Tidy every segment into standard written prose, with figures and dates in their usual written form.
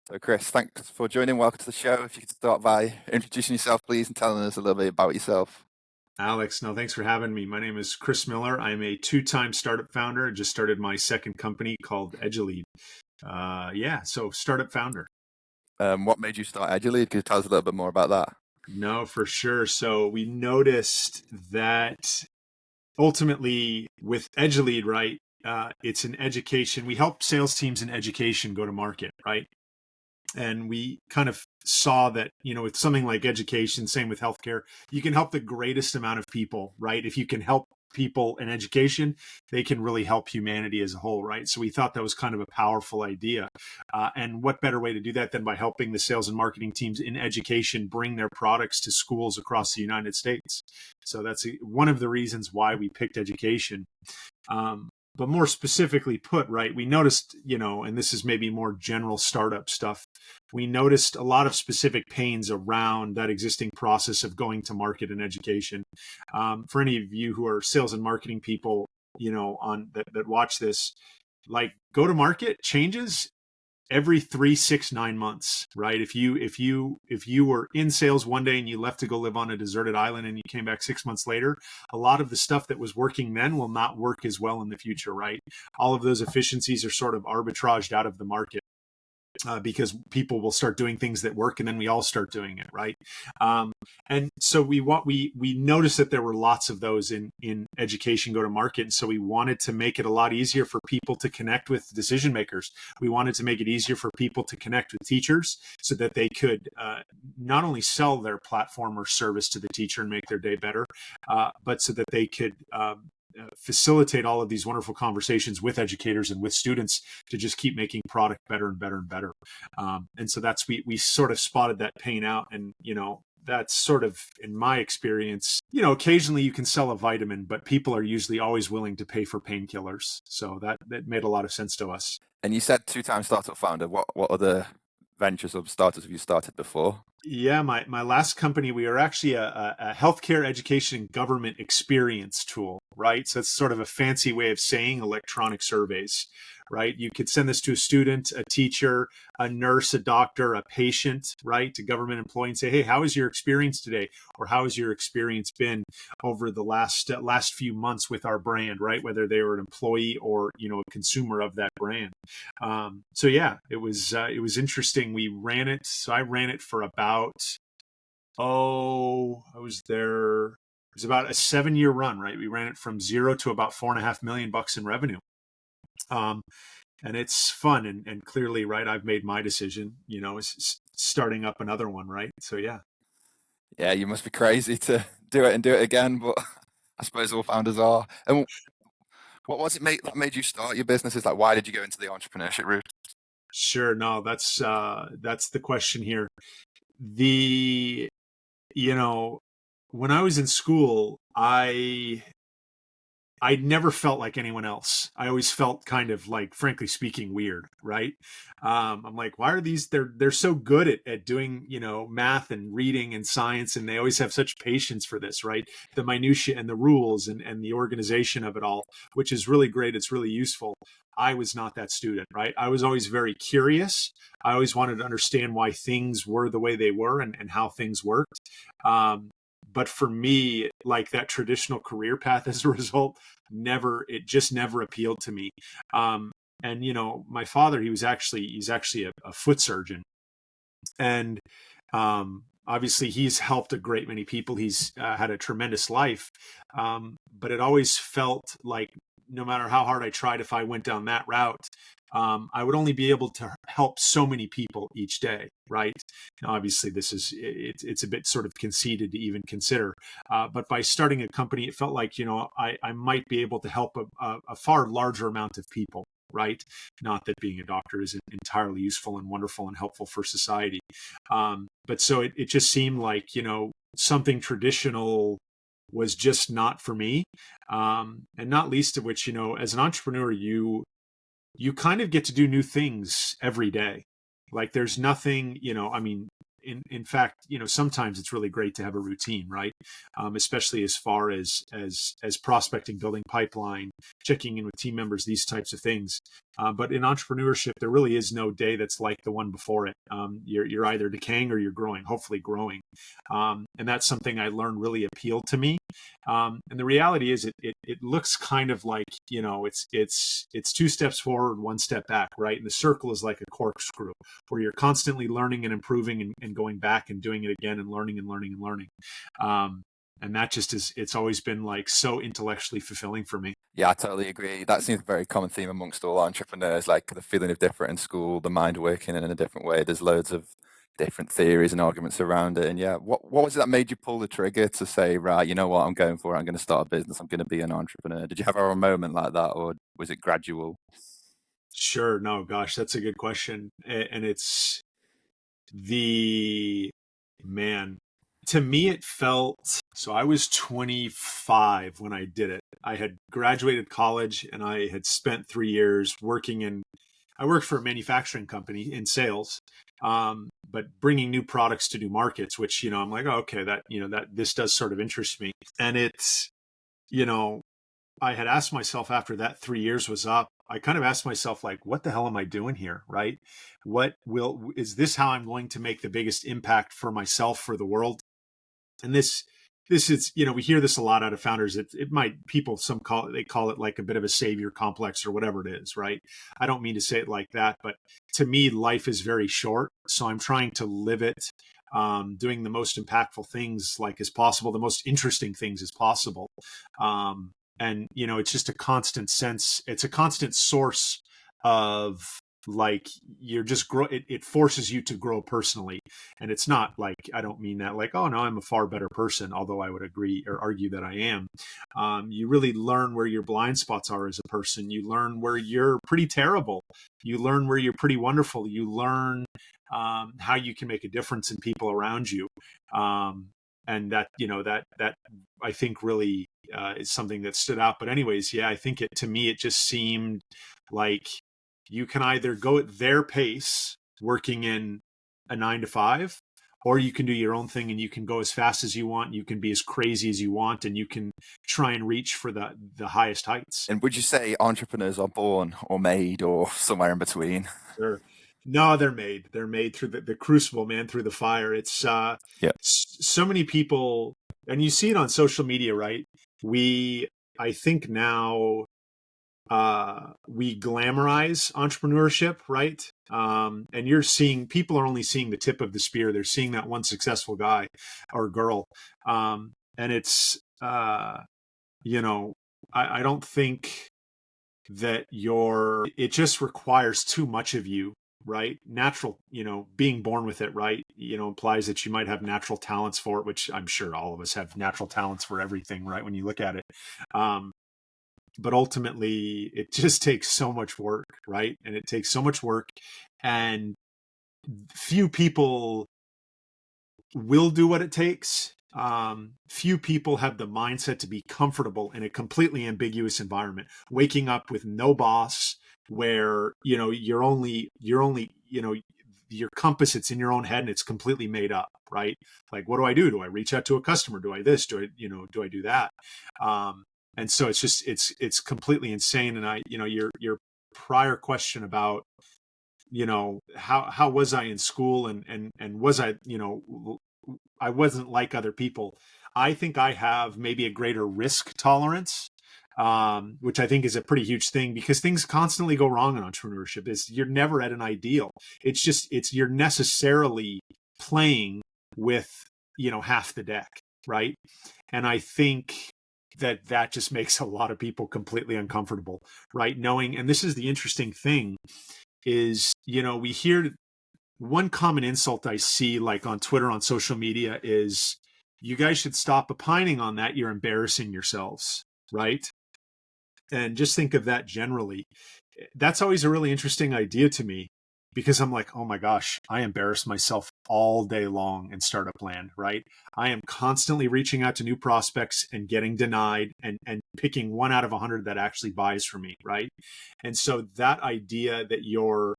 So, Chris, thanks for joining. Welcome to the show. If you could start by introducing yourself, please, and telling us a little bit about yourself. Alex, no, thanks for having me. My name is Chris Miller. I'm a two-time startup founder. I just started my second company called Edgelead. So startup founder. What made you start EduLead? Could you tell us a little bit more about that? No, for sure. So we noticed that ultimately with Edgelead, right, it's an education. We help sales teams in education go to market, right? And we kind of saw that, with something like education, same with healthcare, you can help the greatest amount of people, right? If you can help people in education, they can really help humanity as a whole, right? So we thought that was kind of a powerful idea. And what better way to do that than by helping the sales and marketing teams in education bring their products to schools across the United States? So that's one of the reasons why we picked education. But more specifically put, right, we noticed, and this is maybe more general startup stuff, we noticed a lot of specific pains around that existing process of going to market in education. For any of you who are sales and marketing people, on that watch this, like go to market changes every 3, 6, 9 months, right? If you were in sales one day and you left to go live on a deserted island and you came back 6 months later, a lot of the stuff that was working then will not work as well in the future, right? All of those efficiencies are sort of arbitraged out of the market. Because people will start doing things that work, and then we all start doing it, right? And so we noticed that there were lots of those in education go to market, and so we wanted to make it a lot easier for people to connect with decision makers. We wanted to make it easier for people to connect with teachers, so that they could not only sell their platform or service to the teacher and make their day better, but so that they could facilitate all of these wonderful conversations with educators and with students to just keep making product better and better and better. And so we sort of spotted that pain out. And, that's sort of, in my experience, occasionally you can sell a vitamin, but people are usually always willing to pay for painkillers. So that made a lot of sense to us. And you said two-time startup founder. What other ventures or startups have you started before? Yeah, my last company, we are actually a healthcare education and government experience tool, right? So it's sort of a fancy way of saying electronic surveys, right? You could send this to a student, a teacher, a nurse, a doctor, a patient, right? To government employee and say, hey, how was your experience today? Or how has your experience been over the last few months with our brand, right? Whether they were an employee or, a consumer of that brand. So yeah, it was interesting. We ran it. So I ran it for I was there. It was about a 7-year run, right? We ran it from zero to about $4.5 million in revenue. And it's fun. And clearly, right, I've made my decision, starting up another one, right? So yeah. Yeah, you must be crazy to do it and do it again, but I suppose all founders are. And what was it that made you start your businesses? Like, why did you go into the entrepreneurship route? Sure. No, that's the question here. When I was in school, I never felt like anyone else. I always felt kind of like, frankly speaking, weird, right? I'm like, why are these? They're so good at doing, math and reading and science, and they always have such patience for this, right? The minutia and the rules and the organization of it all, which is really great. It's really useful. I was not that student, right? I was always very curious. I always wanted to understand why things were the way they were and how things worked. But for me, like that traditional career path as a result, it just never appealed to me. And, my father, he's actually a foot surgeon. And obviously he's helped a great many people. He's had a tremendous life. But it always felt like no matter how hard I tried, if I went down that route, I would only be able to help so many people each day, right? Now, obviously, it's a bit sort of conceited to even consider. But by starting a company, it felt like, I might be able to help a far larger amount of people, right? Not that being a doctor isn't entirely useful and wonderful and helpful for society. But so it just seemed like, something traditional was just not for me. And not least of which, as an entrepreneur, you kind of get to do new things every day. Like there's nothing, in fact, sometimes it's really great to have a routine, right? Especially as far as prospecting, building pipeline, checking in with team members, these types of things. But in entrepreneurship, there really is no day that's like the one before it. You're either decaying or you're growing, hopefully growing. And that's something I learned really appealed to me. And the reality is it looks kind of like, it's 2 steps forward, 1 step back, right? And the circle is like a corkscrew where you're constantly learning and improving and going back and doing it again and learning and learning and learning. And that just it's always been like so intellectually fulfilling for me. Yeah, I totally agree. That seems a very common theme amongst all entrepreneurs, like the feeling of different in school, the mind working in a different way. There's loads of different theories and arguments around it. And yeah, what was it that made you pull the trigger to say, right, you know what, I'm going for it. I'm going to start a business. I'm going to be an entrepreneur. Did you have a moment like that, or was it gradual? Sure. No, gosh, that's a good question. And it's man, to me, it felt, so I was 25 when I did it. I had graduated college and I had spent 3 years I worked for a manufacturing company in sales, but bringing new products to new markets, which, I'm like, oh, okay, this does sort of interest me. And it's, I had asked myself after that 3 years was up, I kind of asked myself, like, what the hell am I doing here? Right? Is this how I'm going to make the biggest impact for myself, for the world? And this is, we hear this a lot out of founders. Some call it like a bit of a savior complex or whatever it is, right? I don't mean to say it like that, but to me, life is very short. So I'm trying to live it, doing the most impactful things as possible, the most interesting things as possible. And, it's just a constant source of you're just it forces you to grow personally. And it's not I don't mean that oh no, I'm a far better person, although I would agree or argue that I am. You really learn where your blind spots are as a person. You learn where you're pretty terrible. You learn where you're pretty wonderful. You learn how you can make a difference in people around you. And that I think really is something that stood out. But anyways, yeah, I think to me, it just seemed like you can either go at their pace working in a 9 to 5, or you can do your own thing and you can go as fast as you want. You can be as crazy as you want, and you can try and reach for the highest heights. And would you say entrepreneurs are born or made or somewhere in between? Sure. No, they're made. They're made through the crucible, man, through the fire. It's so many people, and you see it on social media, right? I think now we glamorize entrepreneurship, right? And people are only seeing the tip of the spear. They're seeing that one successful guy or girl. And it's, I don't think that it just requires too much of you, right? Natural, being born with it, right? Implies that you might have natural talents for it, which I'm sure all of us have natural talents for everything, right? When you look at it. But ultimately, it just takes so much work, right? And it takes so much work, and few people will do what it takes. Few people have the mindset to be comfortable in a completely ambiguous environment, waking up with no boss, where you're only your compass, it's in your own head and it's completely made up, right? Like, what do I do? Do I reach out to a customer? Do I this? Do I do that? And so it's just it's completely insane. And your prior question about how was I in school, and was I I wasn't like other people. I think I have maybe a greater risk tolerance, which I think is a pretty huge thing, because things constantly go wrong in entrepreneurship. You're never at an ideal. You're necessarily playing with half the deck, right? And I think that just makes a lot of people completely uncomfortable, right? Knowing, and this is the interesting thing, is we hear one common insult I see on Twitter, on social media, is, you guys should stop opining on that. You're embarrassing yourselves, right? And just think of that generally. That's always a really interesting idea to me, because I'm like, oh my gosh, I embarrass myself all day long in Startup Land, right? I am constantly reaching out to new prospects and getting denied, and picking 1 out of 100 that actually buys from me, right? And so that idea that you're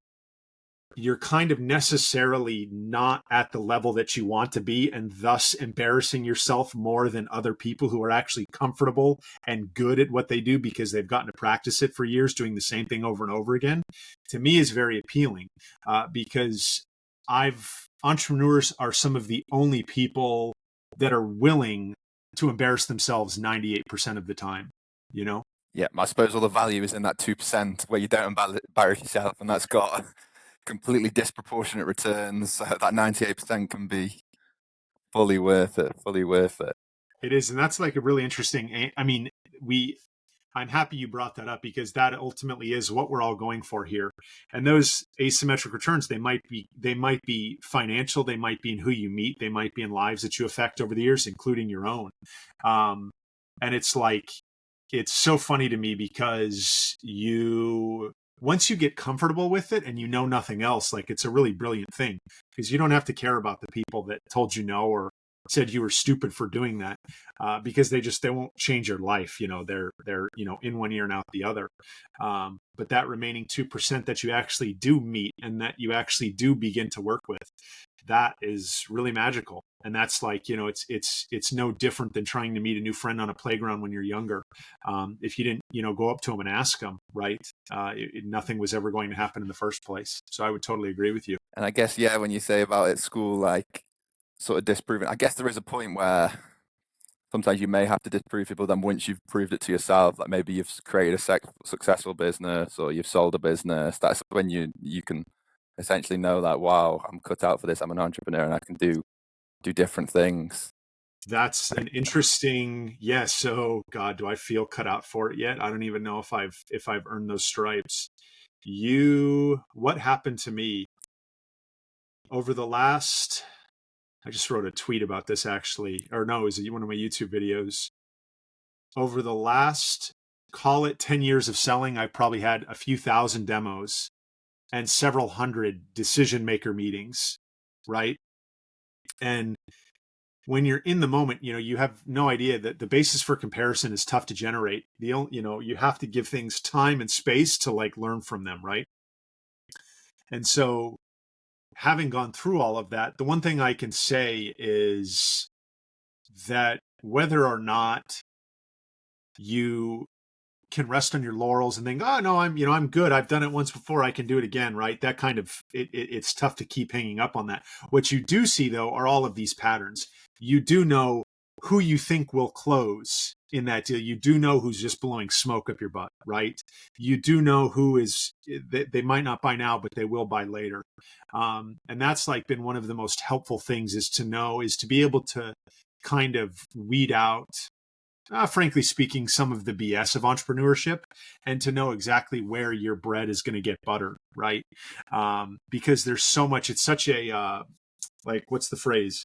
you're kind of necessarily not at the level that you want to be, and thus embarrassing yourself more than other people who are actually comfortable and good at what they do because they've gotten to practice it for years doing the same thing over and over again, to me is very appealing, because entrepreneurs are some of the only people that are willing to embarrass themselves 98% of the time, you know? Yeah, I suppose all the value is in that 2% where you don't embarrass yourself, and that's got completely disproportionate returns. So that 98% can be fully worth it, fully worth it. It is. And that's like a really interesting, I mean, I'm happy you brought that up because that ultimately is what we're all going for here. And those asymmetric returns, they might be financial, they might be in who you meet, they might be in lives that you affect over the years, including your own. And it's like, it's so funny to me because once you get comfortable with it and you know nothing else, like it's a really brilliant thing because you don't have to care about the people that told you no or said you were stupid for doing that, because they won't change your life. They're in one ear and out the other. But that remaining 2% that you actually do meet and that you actually do begin to work with, that is really magical. And that's like, it's no different than trying to meet a new friend on a playground when you're younger. If you didn't, go up to them and ask them, right? Nothing was ever going to happen in the first place. So I would totally agree with you. And I guess, yeah, when you say about at school, like sort of disproving, I guess there is a point where sometimes you may have to disprove people. Then once you've proved it to yourself, like maybe you've created a successful business or you've sold a business, that's when you can essentially know that, wow, I'm cut out for this. I'm an entrepreneur and I can do different things. That's an interesting, yes. So God, do I feel cut out for it yet? I don't even know if I've earned those stripes. What happened to me over the last, I just wrote a tweet about this actually, or no, is it one of my YouTube videos? Over the last, call it 10 years of selling, I probably had a few thousand demos and several hundred decision maker meetings, right? And when you're in the moment, you have no idea that the basis for comparison is tough to generate. You have to give things time and space to like learn from them, right? And so having gone through all of that, the one thing I can say is that whether or not you can rest on your laurels and think, oh no, I'm good. I've done it once before. I can do it again. Right. That kind of, it's tough to keep hanging up on that. What you do see though, are all of these patterns. You do know who you think will close in that deal. You do know who's just blowing smoke up your butt, right? You do know who is, they might not buy now, but they will buy later. And that's like been one of the most helpful things is to be able to kind of weed out, frankly speaking, some of the BS of entrepreneurship and to know exactly where your bread is going to get buttered, right? Because there's so much, it's such a, what's the phrase?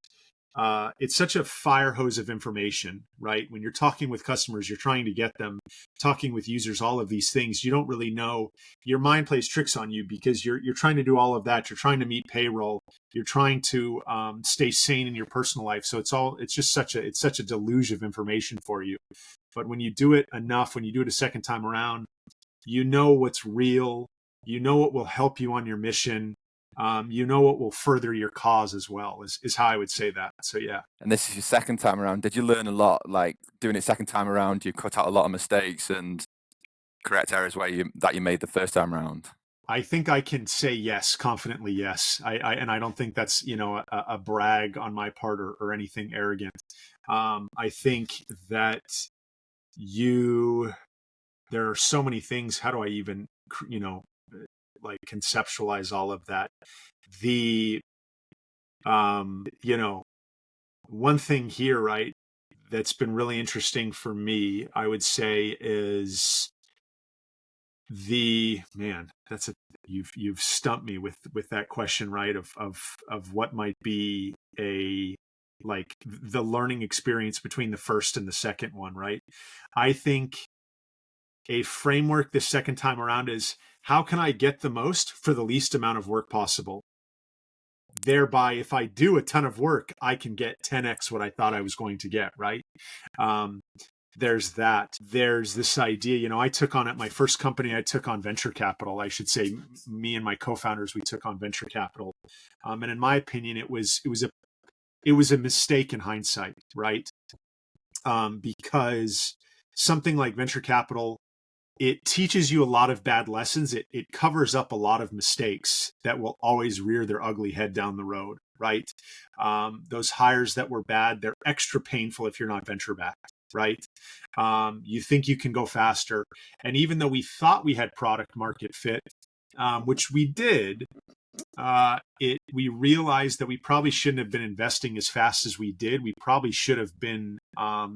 It's such a fire hose of information, right? When you're talking with customers, you're trying to get them, talking with users, all of these things, you don't really know. Your mind plays tricks on you because you're trying to do all of that. You're trying to meet payroll. You're trying to stay sane in your personal life. So it's just such a deluge of information for you. But when you do it enough, when you do it a second time around, you know what's real. You know what will help you on your mission. You know what will further your cause as well is how I would say that. So yeah. And this is your second time around. Did you learn a lot? Like doing it second time around, you cut out a lot of mistakes and correct errors that you made the first time around? I think I can say yes, confidently yes. And I don't think that's a brag on my part or anything arrogant. I think that there are so many things. How do I even like conceptualize all of that? One thing here, right, that's been really interesting for me, I would say, is you've stumped me with that question, right, of what might be the learning experience between the first and the second one, right? I think a framework this second time around is, how can I get the most for the least amount of work possible? Thereby, if I do a ton of work, I can get 10x what I thought I was going to get, right? There's that. There's this idea, I took on at my first company, I took on venture capital. I should say, me and my co-founders, we took on venture capital. And in my opinion, it was a mistake in hindsight, right? Because something like venture capital, it teaches you a lot of bad lessons. It covers up a lot of mistakes that will always rear their ugly head down the road, right? Those hires that were bad, they're extra painful if you're not venture backed, right? You think you can go faster. And even though we thought we had product market fit, which we did, we realized that we probably shouldn't have been investing as fast as we did. We probably should have been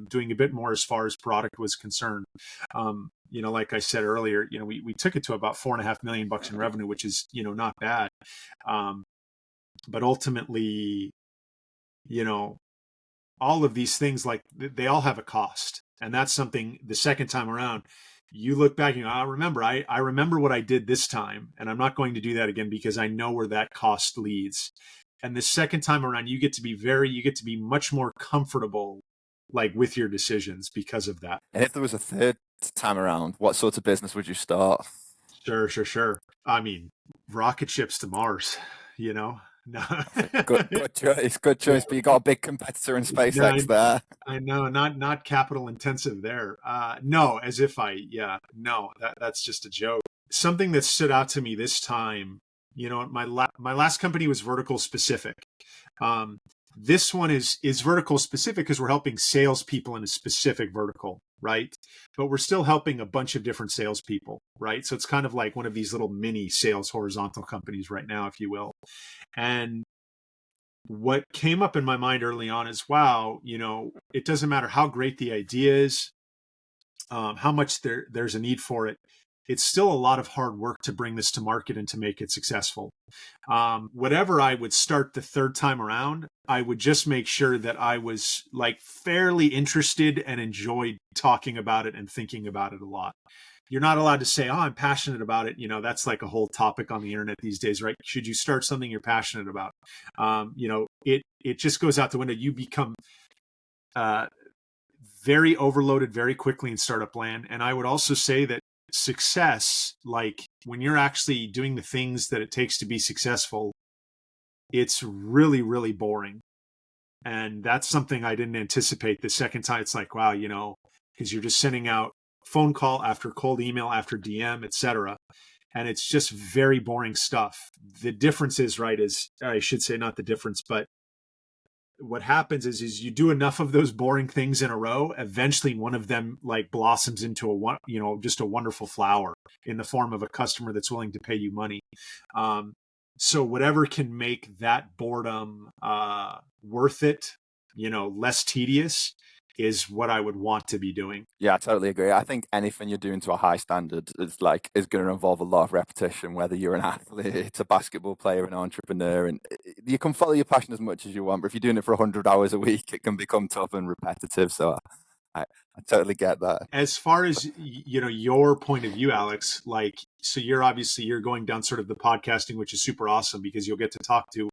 doing a bit more as far as product was concerned. Like I said earlier, we took it to about $4.5 million in revenue, which is, not bad. But ultimately, all of these things, like they all have a cost. And that's something the second time around, you look back and I remember what I did this time, and I'm not going to do that again because I know where that cost leads. And the second time around, you get to be much more comfortable, like, with your decisions because of that. And if there was a third time around, what sort of business would you start? Sure. I mean, rocket ships to Mars, No. Good choice. Good choice. But you got a big competitor in SpaceX No, there. I know, not capital intensive there. No, as if no, that's just a joke. Something that stood out to me this time, my last company was vertical specific. This one is vertical specific because we're helping salespeople in a specific vertical, right? But we're still helping a bunch of different salespeople, right? So it's kind of like one of these little mini sales horizontal companies right now, if you will. And what came up in my mind early on is, wow, it doesn't matter how great the idea is, how much there's a need for it. It's still a lot of hard work to bring this to market and to make it successful. Whatever I would start the third time around, I would just make sure that I was like fairly interested and enjoyed talking about it and thinking about it a lot. You're not allowed to say, oh, I'm passionate about it. That's like a whole topic on the internet these days, right? Should you start something you're passionate about? It just goes out the window. You become very overloaded very quickly in startup land. And I would also say that success, like when you're actually doing the things that it takes to be successful, it's really, really boring. And that's something I didn't anticipate the second time. It's like, wow, because you're just sending out phone call after cold email after DM, etc. And it's just very boring stuff. The difference is, right, is I should say not the difference, but what happens is you do enough of those boring things in a row, eventually one of them like blossoms into just a wonderful flower in the form of a customer that's willing to pay you money. So whatever can make that boredom worth it, less tedious, is what I would want to be doing. Yeah, I totally agree. I think anything you're doing to a high standard is going to involve a lot of repetition, whether you're an athlete, a basketball player, an entrepreneur, and you can follow your passion as much as you want, but if you're doing it for 100 hours a week, it can become tough and repetitive. So I totally get that. As far as, your point of view, Alex, so you're going down sort of the podcasting, which is super awesome because you'll get to talk to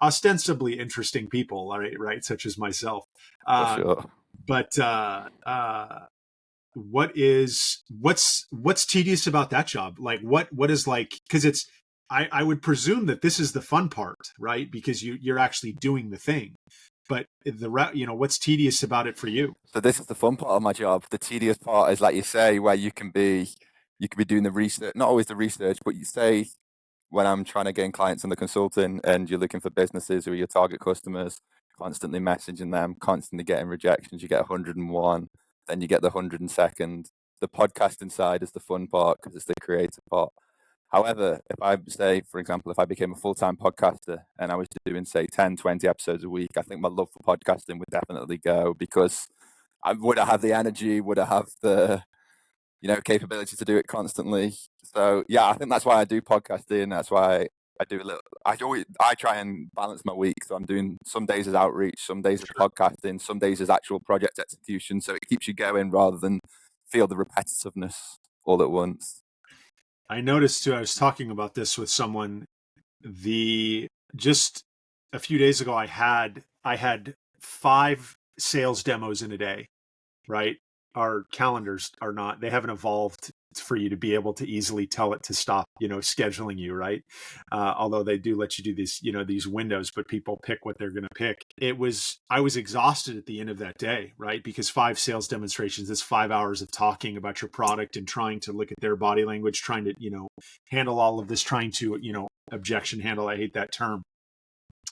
ostensibly interesting people, right? Such as myself. For sure. But what's tedious about that job? Like what is like, because I would presume that this is the fun part, right? Because you're actually doing the thing. But what's tedious about it for you? So this is the fun part of my job. The tedious part is, like you say, where you can be doing the research, not always the research, but you say, when I'm trying to gain clients in the consulting and you're looking for businesses who are your target customers, constantly messaging them, constantly getting rejections, you get 101, then you get the 102nd. The podcasting side is the fun part because it's the creative part. However, if I say, for example, if I became a full-time podcaster and I was doing, say, 10, 20 episodes a week, I think my love for podcasting would definitely go, because would I have the energy? Would I have the capability to do it constantly? So yeah, I think that's why I do podcasting. That's why I do a little. I try and balance my week. So I'm doing some days as outreach, some days as podcasting, some days as actual project execution. So it keeps you going rather than feel the repetitiveness all at once. I noticed too, I was talking about this with someone, just a few days ago, I had 5 sales demos in a day, right? our calendars are not, they haven't evolved for you to be able to easily tell it to stop, scheduling you, right? Although they do let you do these, these windows, but people pick what they're going to pick. I was exhausted at the end of that day, right? Because 5 sales demonstrations, is 5 hours of talking about your product and trying to look at their body language, trying to, handle all of this, trying to, objection handle. I hate that term.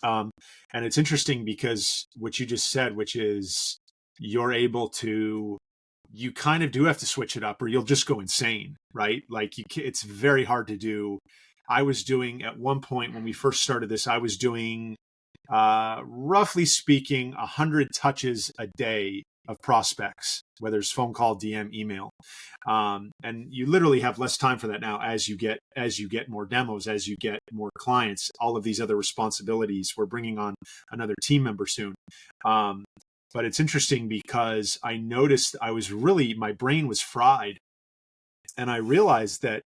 And it's interesting because what you just said, which is you're able to, you kind of do have to switch it up or you'll just go insane, right? Like it's very hard to do. I was doing at one point when we first started this, I was doing, roughly speaking, 100 touches a day of prospects, whether it's phone call, DM, email. And you literally have less time for that now as you get more demos, as you get more clients, all of these other responsibilities. We're bringing on another team member soon. But it's interesting because I noticed my brain was fried. And I realized that,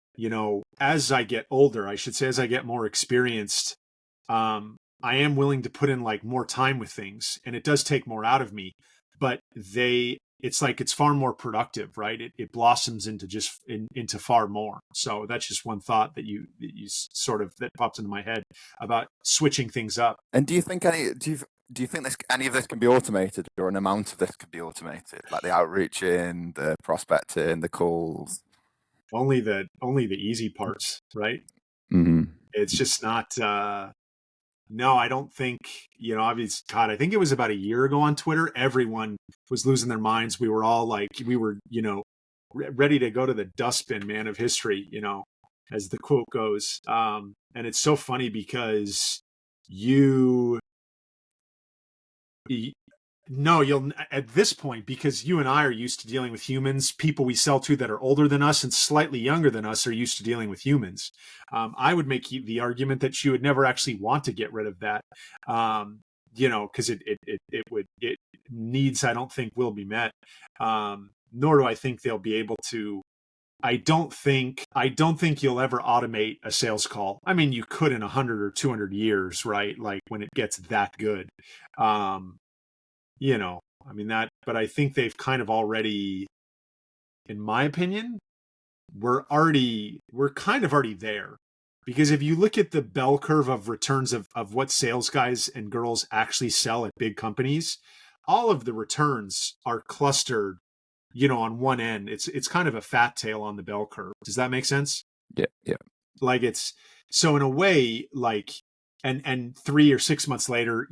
as I get older, I should say, as I get more experienced, I am willing to put in like more time with things, and it does take more out of me, but it's far more productive, right? It blossoms into into far more. So that's just one thought that you that popped into my head about switching things up. And do you think any of this can be automated, or an amount of this can be automated, like the outreaching, the prospecting, the calls? Only the easy parts, right? Mm-hmm. It's just not. No, I don't think, obviously, God, I think it was about a year ago on Twitter, everyone was losing their minds. We were all like, ready to go to the dustbin, man, of history, as the quote goes. And it's so funny because you'll at this point, because you and I are used to dealing with humans, people we sell to that are older than us and slightly younger than us are used to dealing with humans. I would make the argument that you would never actually want to get rid of that, because it needs, I don't think, will be met. Nor do I think they'll be able to. I don't think you'll ever automate a sales call. I mean, you could in 100 or 200 years, right? Like when it gets that good. But I think they've kind of already, in my opinion, we're kind of already there. Because if you look at the bell curve of returns of what sales guys and girls actually sell at big companies, all of the returns are clustered, on one end. It's kind of a fat tail on the bell curve. Does that make sense? Yeah. Like so in a way, like, and 3 or 6 months later,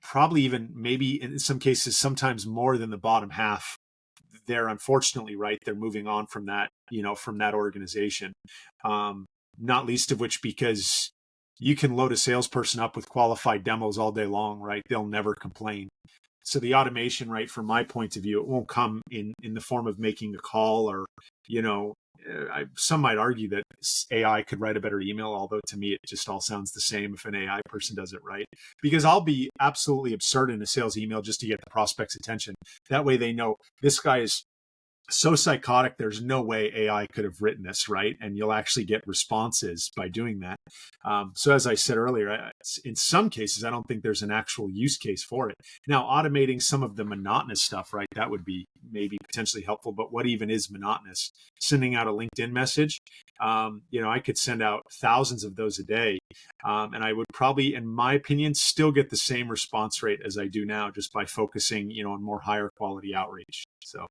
probably even maybe in some cases, sometimes more than the bottom half, they're unfortunately, right, they're moving on from that, from that organization. Not least of which because you can load a salesperson up with qualified demos all day long, right? They'll never complain. So the automation, right, from my point of view, it won't come in the form of making a call or, some might argue that AI could write a better email, although to me, it just all sounds the same if an AI person does it right. Because I'll be absolutely absurd in a sales email just to get the prospect's attention. That way they know this guy is so psychotic, there's no way AI could have written this, right? And you'll actually get responses by doing that. So as I said earlier, in some cases, I don't think there's an actual use case for it. Now, automating some of the monotonous stuff, right? That would be maybe potentially helpful, but what even is monotonous? Sending out a LinkedIn message, I could send out thousands of those a day. And I would probably, in my opinion, still get the same response rate as I do now, just by focusing, on more higher quality outreach. So.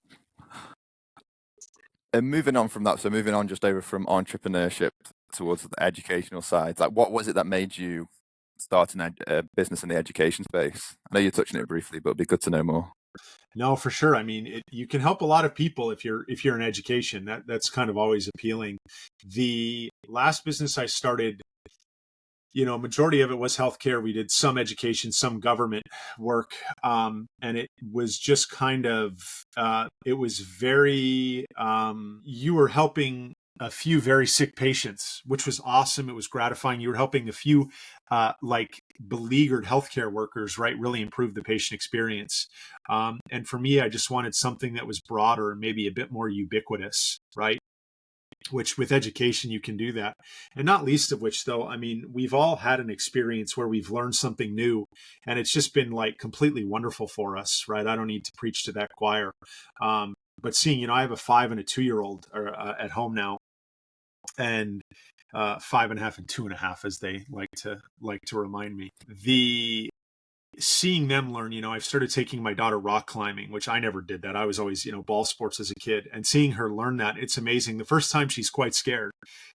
And moving on from that, so moving on just over from entrepreneurship towards the educational side, like what was it that made you start a business in the education space? I know you're touching it briefly, but it'd be good to know more. No, for sure. I mean, you can help a lot of people if you're in education. That's kind of always appealing. The last business I started, majority of it was healthcare. We did some education, some government work. And it was just kind of, it was very, you were helping a few very sick patients, which was awesome. It was gratifying. You were helping a few, beleaguered healthcare workers, right? Really improve the patient experience. And for me, I just wanted something that was broader and maybe a bit more ubiquitous, right? which with education, you can do that. And not least of which, though, I mean, we've all had an experience where we've learned something new, and it's just been like completely wonderful for us, right? I don't need to preach to that choir. But seeing, you know, I have a 5 and a 2-year-old at home now, and 5.5 and 2.5, as they like to remind me. Seeing them learn, you know, I've started taking my daughter rock climbing, which I never did that. I was always, you know, ball sports as a kid, and seeing her learn that, it's amazing. The first time she's quite scared,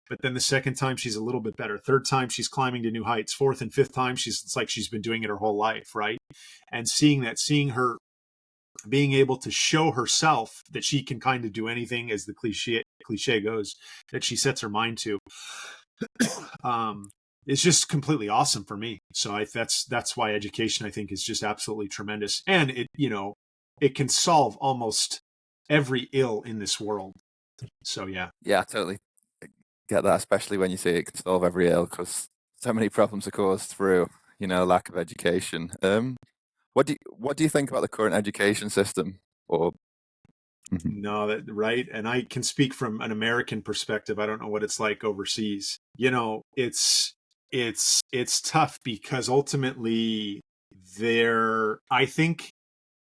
but then the second time she's a little bit better. Third time she's climbing to new heights. Fourth and fifth time it's like she's been doing it her whole life, right? And seeing her being able to show herself that she can kind of do anything, as the cliche goes, that she sets her mind to. It's just completely awesome for me. So that's why education, I think, is just absolutely tremendous. And it, you know, it can solve almost every ill in this world. So yeah. Yeah, I totally get that, especially when you say it can solve every ill, because so many problems are caused through, you know, lack of education. What do you think about the current education system? Or No, that right. And I can speak from an American perspective. I don't know what it's like overseas. You know, it's tough because ultimately I think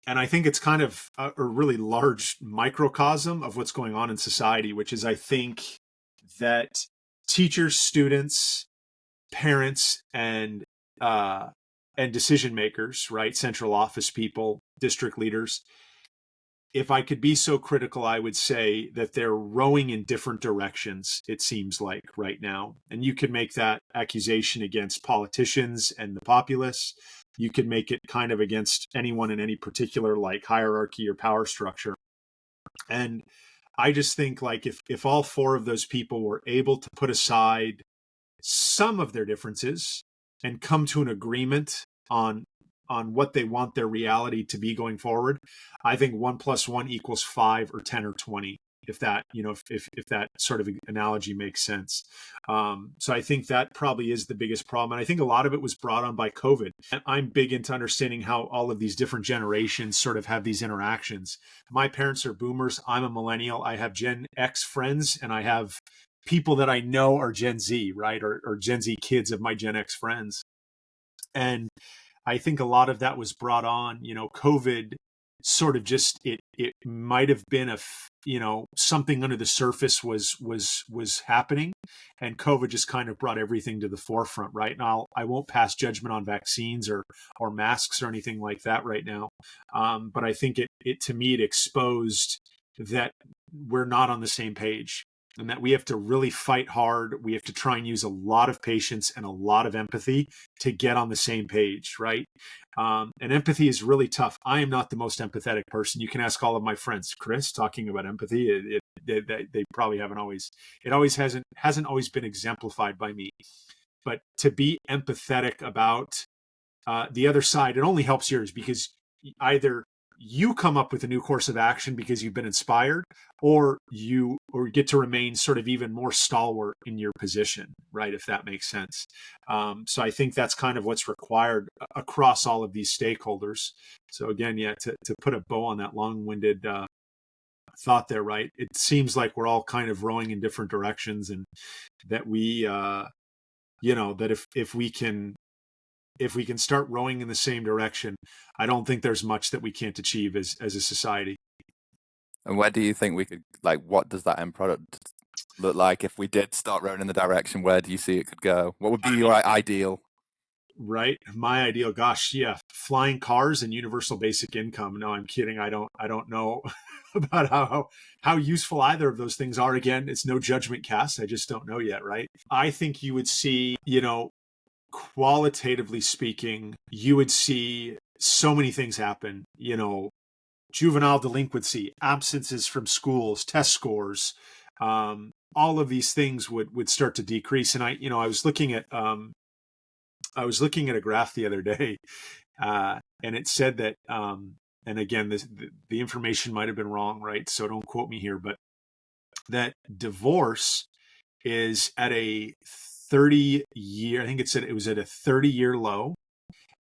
it's kind of a really large microcosm of what's going on in society, which is, I think, that teachers, students, parents, and decision makers, right, central office people, district leaders, if I could be so critical, I would say that they're rowing in different directions, it seems like right now. And you could make that accusation against politicians and the populace. You could make it kind of against anyone in any particular like hierarchy or power structure. And I just think, like, if all four of those people were able to put aside some of their differences and come to an agreement on what they want their reality to be going forward, I think 1 + 1 = 5 or 10 or 20, if that, you know, if that sort of analogy makes sense. So I think that probably is the biggest problem. And I think a lot of it was brought on by COVID. And I'm big into understanding how all of these different generations sort of have these interactions. My parents are boomers. I'm a millennial. I have Gen X friends, and I have people that I know are Gen Z, right? Or Gen Z kids of my Gen X friends. And I think a lot of that was brought on, you know, COVID sort of just, it might have been you know, something under the surface was happening, and COVID just kind of brought everything to the forefront, right? Now, I won't pass judgment on vaccines or masks or anything like that right now. But I think it to me, it exposed that we're not on the same page, and that we have to really fight hard. We have to try and use a lot of patience and a lot of empathy to get on the same page, right? And empathy is really tough. I am not the most empathetic person. You can ask all of my friends. Chris, talking about empathy, they probably haven't always. It always hasn't always been exemplified by me. But to be empathetic about the other side, it only helps yours, because either you come up with a new course of action because you've been inspired, or you get to remain sort of even more stalwart in your position, right? If that makes sense. So I think that's kind of what's required across all of these stakeholders. So again, yeah, to put a bow on that long-winded thought there, right? It seems like we're all kind of rowing in different directions, and that we, you know, that if we can start rowing in the same direction, I don't think there's much that we can't achieve as a society. and where do you think we could, like, what does that end product look like if we did start rowing in the direction? Where do you see it could go? What would be your ideal? Right. My ideal, gosh, yeah, flying cars and universal basic income. No, I'm kidding. I don't know about how useful either of those things are. Again, it's no judgment cast. I just don't know yet, right? I think you would see, you know, qualitatively speaking, you would see so many things happen, you know, juvenile delinquency, absences from schools, test scores, all of these things would start to decrease. And I was looking at a graph the other day, and it said that, and again, the information might have been wrong, right? So don't quote me here, but that divorce is at a 30-year, I think it said it was at a 30-year low,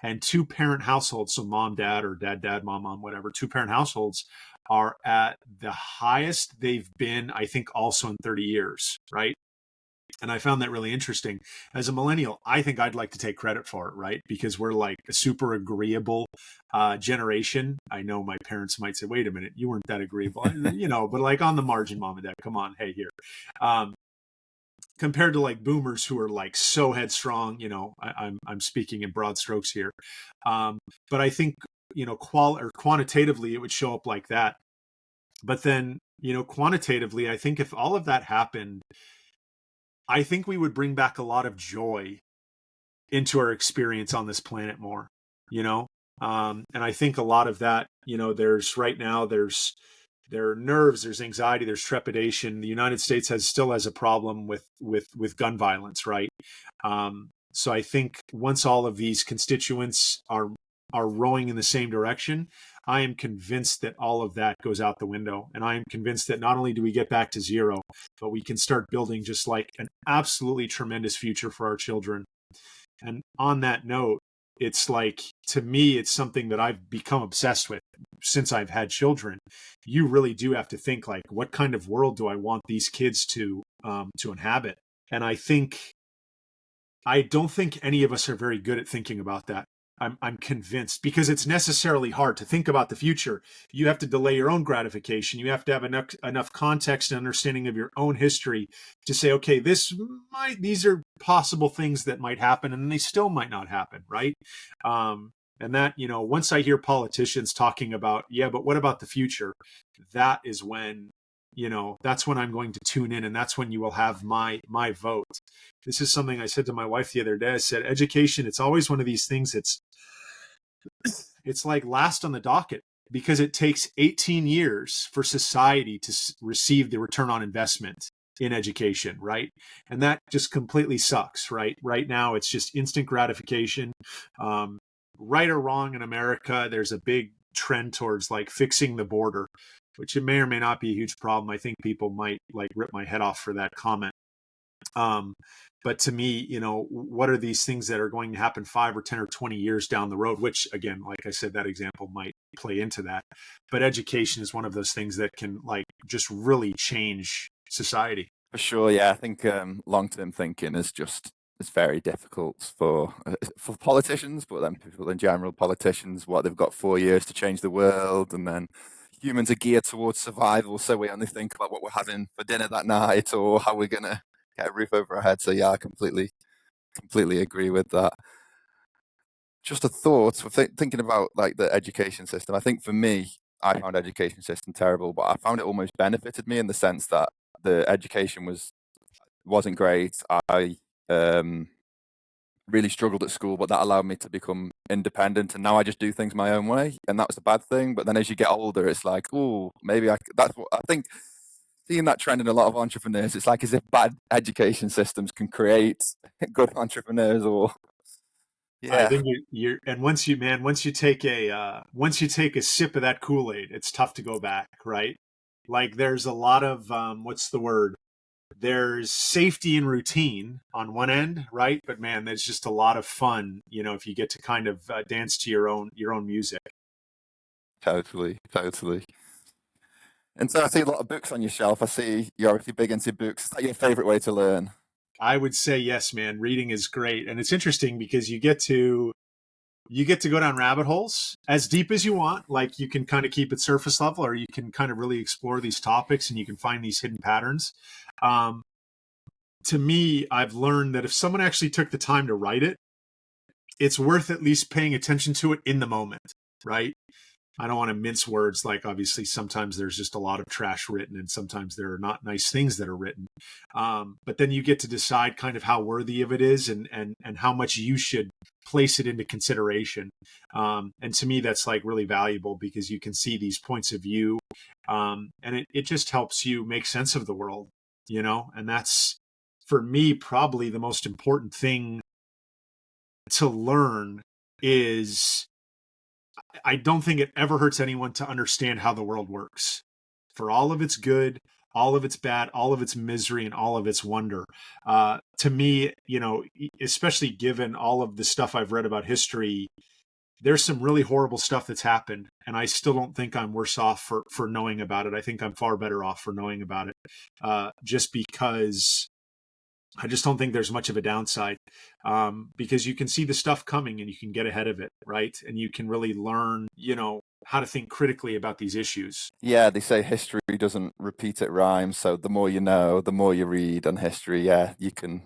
and two-parent households, so mom, dad, or dad, dad, mom, mom, whatever, two-parent households are at the highest they've been, I think, also in 30 years, right? And I found that really interesting. As a millennial, I think I'd like to take credit for it, right? Because we're like a super agreeable generation. I know my parents might say, wait a minute, you weren't that agreeable, but like on the margin, mom and dad, come on, hey, here. Compared to like boomers who are like so headstrong, I'm speaking in broad strokes here. But I think, quantitatively, it would show up like that. But then, quantitatively, I think if all of that happened, I think we would bring back a lot of joy into our experience on this planet more, and I think a lot of that, there are nerves, there's anxiety, there's trepidation. The United States still has a problem with gun violence, right? So I think once all of these constituents are rowing in the same direction, I am convinced that all of that goes out the window. And I am convinced that not only do we get back to zero, but we can start building just like an absolutely tremendous future for our children. And on that note, it's like, to me, it's something that I've become obsessed with since I've had children. You really do have to think like, what kind of world do I want these kids to inhabit? And I don't think any of us are very good at thinking about that. I'm convinced, because it's necessarily hard to think about the future. You have to delay your own gratification. You have to have enough context and understanding of your own history to say, okay, these are possible things that might happen, and they still might not happen, right? And that, once I hear politicians talking about, yeah, but what about the future? That is when, that's when I'm going to tune in, and that's when you will have my vote. This is something I said to my wife the other day. I said, education, it's always one of these things. It's like last on the docket, because it takes 18 years for society to receive the return on investment in education, right? And that just completely sucks, right? Right now, it's just instant gratification. Right or wrong in America, there's a big trend towards like fixing the border, which it may or may not be a huge problem. I think people might like rip my head off for that comment. But to me, what are these things that are going to happen 5 or 10 or 20 years down the road, which again, like I said, that example might play into that. But education is one of those things that can like just really change society. For sure, yeah. I think long-term thinking is it's very difficult for politicians, but then people in general, politicians, what they've got 4 years to change the world, and then humans are geared towards survival, so we only think about what we're having for dinner that night or how we're gonna get a roof over our head. So yeah, I completely agree with that. Just a thought, thinking about like the education system. I think for me, I found education system terrible, but I found it almost benefited me in the sense that the education wasn't great. I really struggled at school, but that allowed me to become independent, and now I just do things my own way, and that was a bad thing. But then as you get older, it's like, oh, maybe that's what I think. Seeing that trend in a lot of entrepreneurs, it's like as if bad education systems can create good entrepreneurs, or I yeah, think and once you take a sip of that Kool-Aid, it's tough to go back, right? Like there's a lot of, what's the word? There's safety and routine on one end, right? But man, there's just a lot of fun, if you get to kind of dance to your own music. totally. And so I see a lot of books on your shelf. I see you're obviously big into books. Is that your favorite way to learn? I would say yes, man. Reading is great, and it's interesting because you get to go down rabbit holes as deep as you want. Like you can kind of keep it surface level, or you can kind of really explore these topics, and you can find these hidden patterns. To me, I've learned that if someone actually took the time to write it, it's worth at least paying attention to it in the moment, right? I don't want to mince words. Like obviously sometimes there's just a lot of trash written, and sometimes there are not nice things that are written. But then you get to decide kind of how worthy of it is, and how much you should place it into consideration. And to me, that's like really valuable because you can see these points of view. And it just helps you make sense of the world, and that's, for me, probably the most important thing to learn is, I don't think it ever hurts anyone to understand how the world works, for all of its good, all of its bad, all of its misery, and all of its wonder. To me, especially given all of the stuff I've read about history, there's some really horrible stuff that's happened, and I still don't think I'm worse off for knowing about it. I think I'm far better off for knowing about it, just because I just don't think there's much of a downside, because you can see the stuff coming and you can get ahead of it, right? And you can really learn, how to think critically about these issues. Yeah, they say history doesn't repeat, it rhymes. So the more you know, the more you read on history, yeah, you can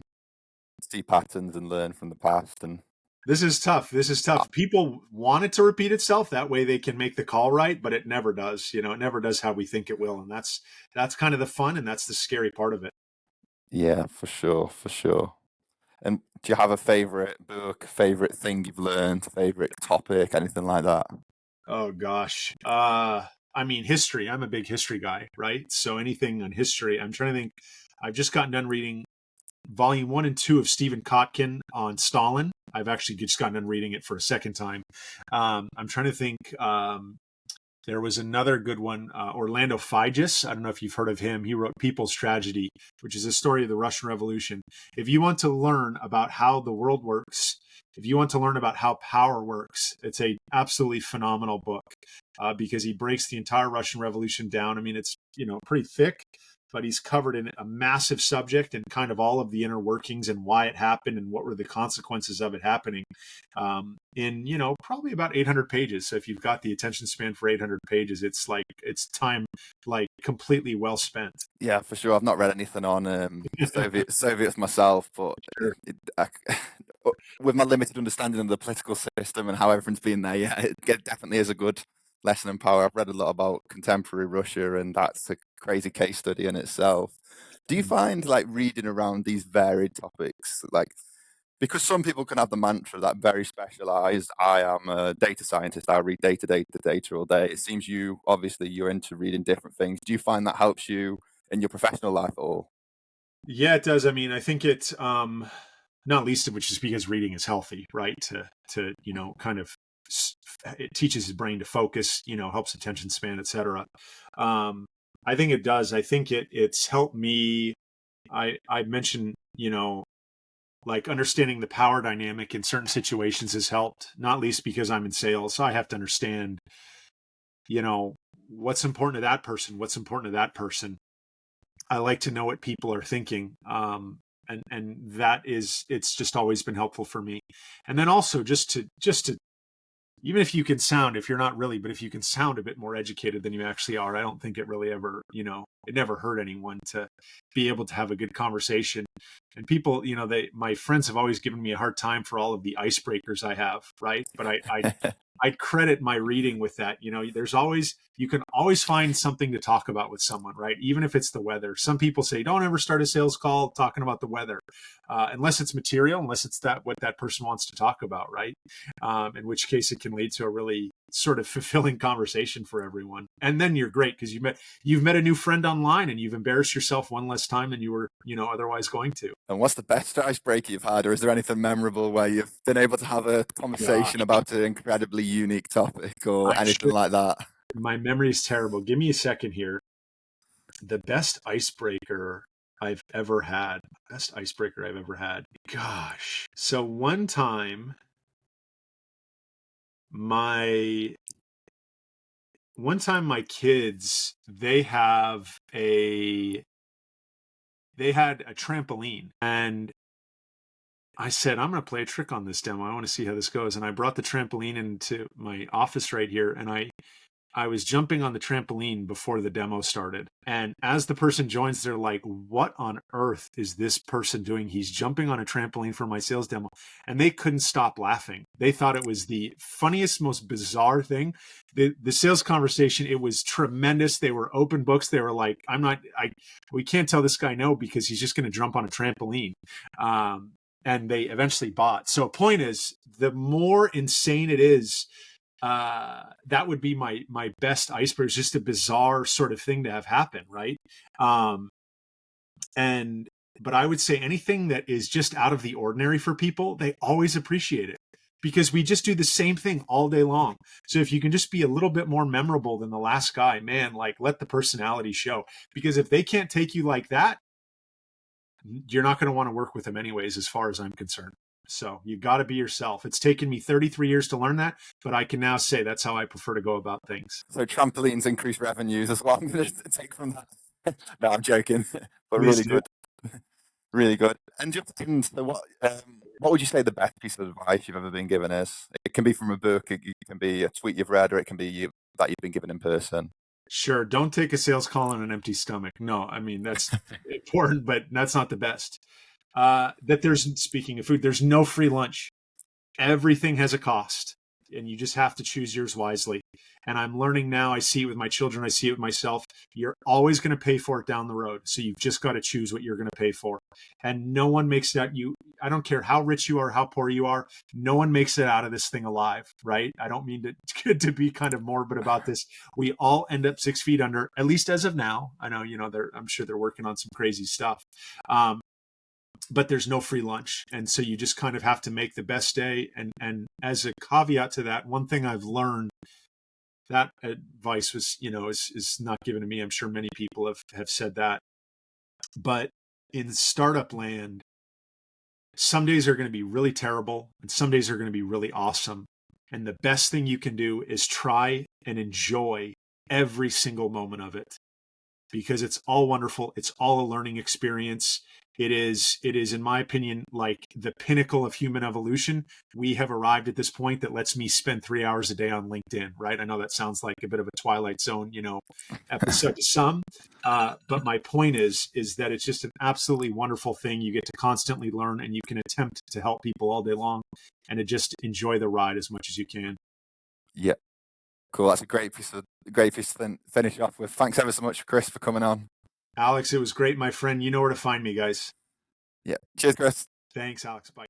see patterns and learn from the past. And This is tough. This is tough. People want it to repeat itself. That way they can make the call right, but it never does. It never does how we think it will. And that's kind of the fun, and that's the scary part of it. yeah, for sure, for sure. And do you have a favorite book, favorite thing you've learned, favorite topic, anything like that? Oh gosh. I mean, history. I'm a big history guy, right? So anything on history, I'm trying to think. I've just gotten done reading volume 1 and 2 of Stephen Kotkin on Stalin. I've actually just gotten done reading it for a second time. I'm trying to think. There was another good one, Orlando Figes. I don't know if you've heard of him. He wrote People's Tragedy, which is a story of the Russian Revolution. If you want to learn about how the world works, if you want to learn about how power works, it's a absolutely phenomenal book, because he breaks the entire Russian Revolution down. I mean, it's pretty thick, but he's covered in a massive subject and kind of all of the inner workings and why it happened and what were the consequences of it happening, in probably about 800 pages. So if you've got the attention span for 800 pages, it's time like completely well spent. Yeah, for sure. I've not read anything on Soviets myself, but Sure. with my limited understanding of the political system and how everything's been there, yeah, it definitely is a good lesson in power. I've read a lot about contemporary Russia, and that's a crazy case study in itself. Do you find like reading around these varied topics, like because some people can have the mantra that very specialized, I am a data scientist, I read data all day. It seems obviously you're into reading different things. Do you find that helps you in your professional life at all? Yeah, it does. I mean, I think it, not least of which is because reading is healthy, right? To kind of it teaches his brain to focus, helps attention span, etc. I think it does. I think it's helped me. I mentioned, like understanding the power dynamic in certain situations has helped, not least because I'm in sales. So I have to understand, what's important to that person, what's important to that person. I like to know what people are thinking. And it's just always been helpful for me. And then also just to even if you can sound, if you're not really, but if you can sound a bit more educated than you actually are, I don't think it really ever, it never hurt anyone to be able to have a good conversation. And people, my friends have always given me a hard time for all of the icebreakers I have, right? But I'd credit my reading with that. You can always find something to talk about with someone, right? Even if it's the weather. Some people say, don't ever start a sales call talking about the weather, unless it's material, unless it's what that person wants to talk about, right? In which case it can lead to a really sort of fulfilling conversation for everyone. And then you're great because you've met a new friend online and you've embarrassed yourself one less time than you were, otherwise going to. And what's the best icebreaker you've had, or is there anything memorable where you've been able to have a conversation about an incredibly unique topic or anything like that? My memory is terrible. Give me a second here. The best icebreaker I've ever had. Best icebreaker I've ever had. Gosh. So one time my kids, they had a trampoline, and I said, I'm going to play a trick on this demo. I want to see how this goes. And I brought the trampoline into my office right here, and I was jumping on the trampoline before the demo started. And as the person joins, they're like, what on earth is this person doing? He's jumping on a trampoline for my sales demo. And they couldn't stop laughing. They thought it was the funniest, most bizarre thing. The sales conversation, it was tremendous. They were open books. They were like, we can't tell this guy no because he's just going to jump on a trampoline. And they eventually bought. So point is, the more insane it is, that would be my best icebreaker. It's just a bizarre sort of thing to have happen, right? But I would say anything that is just out of the ordinary for people, they always appreciate it because we just do the same thing all day long. So if you can just be a little bit more memorable than the last guy, man, like let the personality show. Because if they can't take you like that, you're not going to want to work with them anyways, as far as I'm concerned. So you got to be yourself. It's taken me 33 years to learn that, but I can now say that's how I prefer to go about things. So trampolines increase revenues as well. I'm going to take from that. No, I'm joking, but Please really do. good, really good. And just so what would you say the best piece of advice you've ever been given is? It can be from a book, it can be a tweet you've read, or it can be that you've been given in person. Sure. Don't take a sales call on an empty stomach. No, I mean, that's important, but that's not the best. That there's, speaking of food, there's no free lunch. Everything has a cost, and you just have to choose yours wisely. And I'm learning now. I see it with my children. I see it with myself. You're always going to pay for it down the road. So you've just got to choose what you're going to pay for. And no one makes that I don't care how rich you are, how poor you are. No one makes it out of this thing alive, right? I don't mean to be kind of morbid about this. We all end up 6 feet under, at least as of now. I know, I'm sure they're working on some crazy stuff. But there's no free lunch. And so you just kind of have to make the best day. And as a caveat to that, one thing I've learned, that advice was, is not given to me. I'm sure many people have said that. But in startup land, some days are going to be really terrible and some days are going to be really awesome. And the best thing you can do is try and enjoy every single moment of it, because it's all wonderful. It's all a learning experience. It is, in my opinion, like the pinnacle of human evolution. We have arrived at this point that lets me spend 3 hours a day on LinkedIn, right? I know that sounds like a bit of a Twilight Zone, episode to some. But my point is that it's just an absolutely wonderful thing. You get to constantly learn, and you can attempt to help people all day long, and to just enjoy the ride as much as you can. Yeah, cool. That's a great piece to finish off with. Thanks ever so much, Chris, for coming on. Alex, it was great, my friend. You know where to find me, guys. Yeah. Cheers, Chris. Thanks, Alex. Bye.